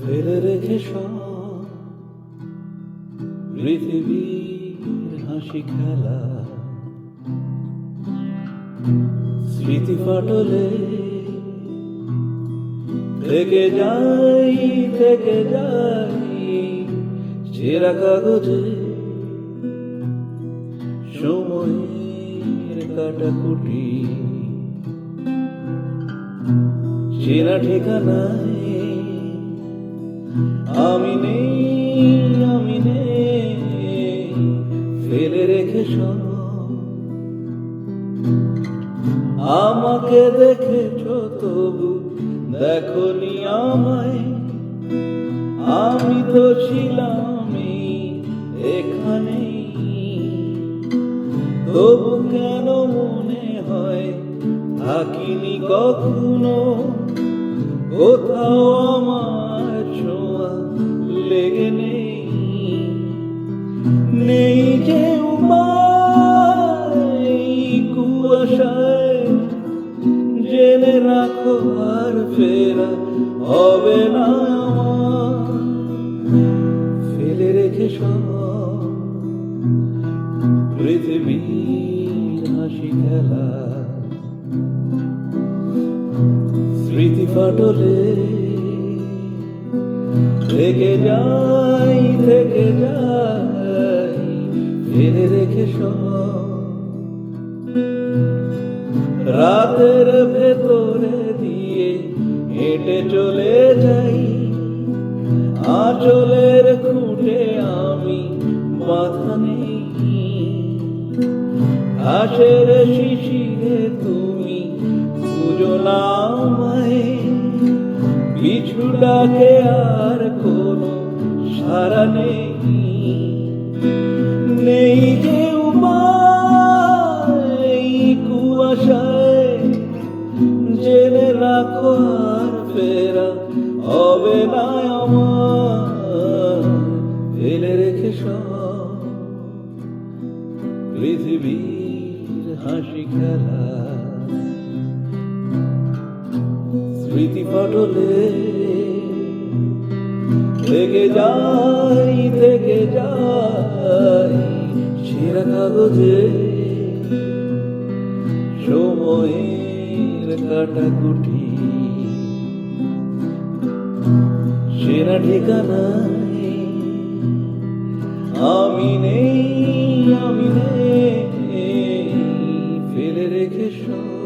ফেলে রেখে সব পৃথিবীর হাসি খেলা স্মৃতি ফাটলে থেকে যাই ছেঁড়া কাগজে সময়ের কাটাকুটি চেনা ঠিকানায় আমি নেই ফেলে রেখে সব আমাকে দেখেছো তবু দেখনি আমায় আমি তো ছিলাম এখানে তবু কেন মনে হয় থাকিনি কখনো কোথাও আমার ছোঁয়া লেগে নেই যে উপায় কুয়াশায় জেনে রাখো আর ফেরা হবে না আমার ফেলে রেখে সব পৃথিবীর হাসি খেলা স্মৃতি ফাটলে থেকে যাই ফেলে রেখে সব রাতের ভেতরে দিয়ে হেঁটে চলে যাই আঁচলের খুঁটে আমি বাধা নেই ঘাসের শিশিরে তুমি খুঁজো না আমায় পিছু ডাকে আর কোনো সারা নেই যে উপায় কুয়াশায় জেনে রাখো আর ফেরা হবে না আমার ফেলে রেখে সব পৃথিবীর হাসি খেলা স্মৃতি ফাটলে থেকে যাই ছেঁড়া কাগজে সময়ের কাটাকুটি সেরা ঠিকানায় আমি নেই ফেলে রেখে সব